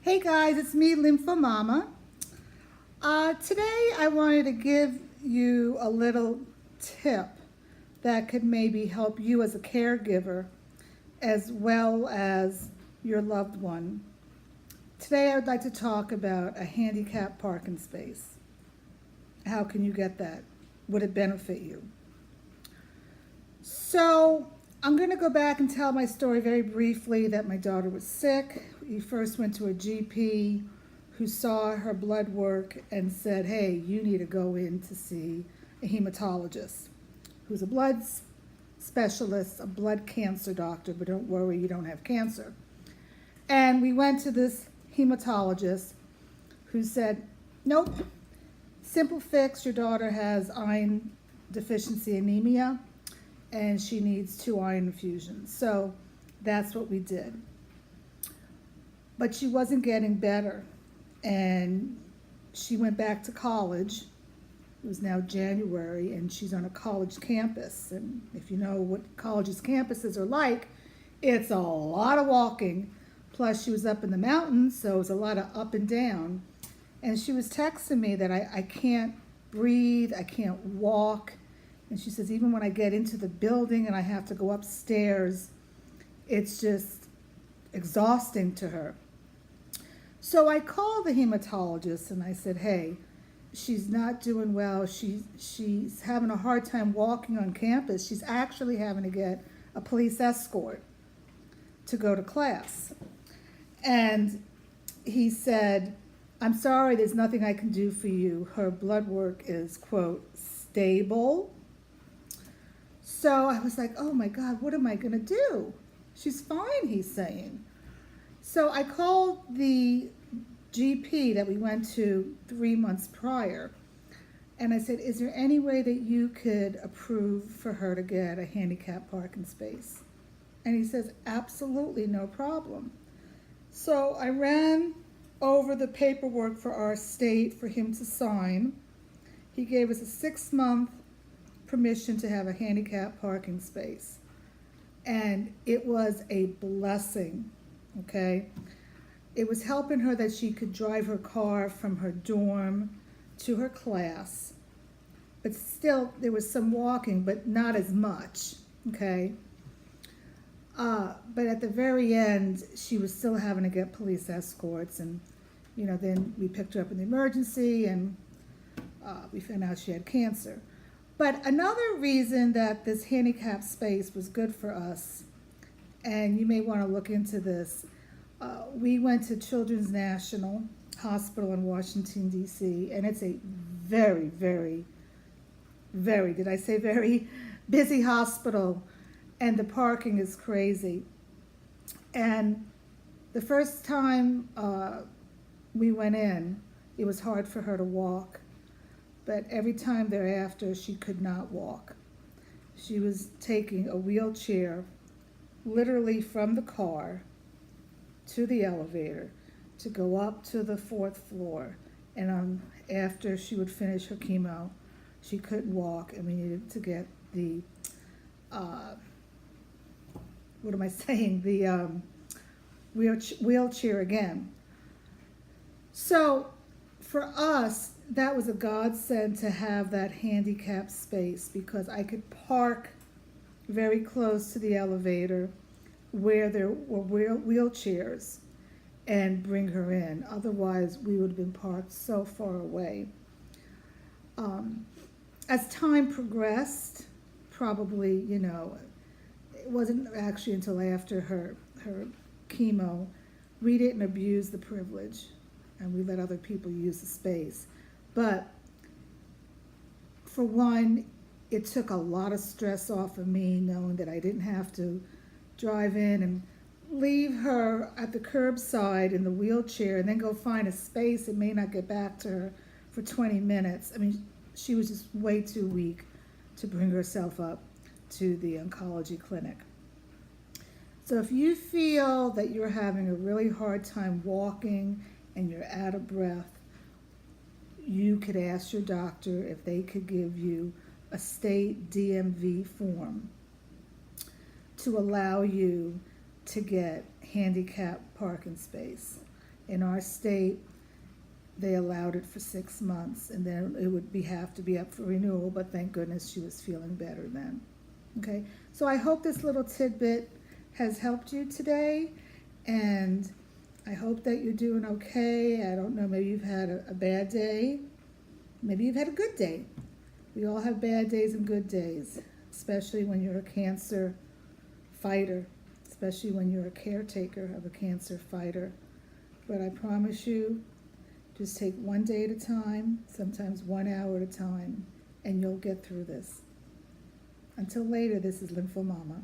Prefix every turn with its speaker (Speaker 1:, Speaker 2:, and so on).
Speaker 1: Hey guys, it's me, Lymphomama. Today I wanted to give you a little tip that could maybe help you as a caregiver as well as your loved one. Today I would like to talk about a handicap parking space. How can you get that? Would it benefit you? So I'm going to go back and tell my story very briefly that my daughter was sick. We first went to a GP who saw her blood work and said, hey, you need to go in to see a hematologist who's a blood specialist, a blood cancer doctor, but don't worry, you don't have cancer. And we went to this hematologist who said, nope, simple fix, your daughter has iron deficiency anemia and she needs 2 iron infusions. So that's what we did. But she wasn't getting better, and she went back to college. It was now January, and she's on a college campus. And if you know what colleges' campuses are like, it's a lot of walking. Plus, she was up in the mountains, so it was a lot of up and down. And she was texting me that I can't breathe, I can't walk. And she says, even when I get into the building and I have to go upstairs, it's just exhausting to her. So I called the hematologist and I said, hey, she's not doing well. She's having a hard time walking on campus. She's actually having to get a police escort to go to class. And he said, I'm sorry, there's nothing I can do for you. Her blood work is, quote, stable. So I was like, oh my God, what am I going to do? She's fine, he's saying. So I called the GP that we went to 3 months prior, and I said, is there any way that you could approve for her to get a handicap parking space? And he says, absolutely, no problem. So I ran over the paperwork for our state for him to sign. He gave us a 6-month permission to have a handicap parking space. And it was a blessing, okay? It was helping her that she could drive her car from her dorm to her class. But still, there was some walking, but not as much, okay? But at the very end, she was still having to get police escorts. And, then we picked her up in the emergency and we found out she had cancer. But another reason that this handicap space was good for us, and you may want to look into this, we went to Children's National Hospital in Washington, D.C., and it's a very, very, very, did I say very, busy hospital, and the parking is crazy. And the first time we went in, it was hard for her to walk. But every time thereafter, she could not walk. She was taking a wheelchair literally from the car to the elevator to go up to the 4th floor. And after she would finish her chemo, she couldn't walk, and we needed to get the, the wheelchair again. So for us, that was a godsend to have that handicap space, because I could park very close to the elevator where there were wheelchairs and bring her in. Otherwise, we would have been parked so far away. As time progressed, probably, it wasn't actually until after her chemo, we didn't abuse the privilege and we let other people use the space. But for one, it took a lot of stress off of me knowing that I didn't have to drive in and leave her at the curbside in the wheelchair and then go find a space and may not get back to her for 20 minutes. I mean, she was just way too weak to bring herself up to the oncology clinic. So if you feel that you're having a really hard time walking and you're out of breath, you could ask your doctor if they could give you a state DMV form to allow you to get handicap parking space. In our state, they allowed it for 6 months, and then it would have to be up for renewal, but thank goodness she was feeling better then. Okay, so I hope this little tidbit has helped you today, and I hope that you're doing okay. I don't know, maybe you've had a bad day. Maybe you've had a good day. We all have bad days and good days, especially when you're a cancer fighter, especially when you're a caretaker of a cancer fighter. But I promise you, just take one day at a time, sometimes 1 hour at a time, and you'll get through this. Until later, this is Lymphomama.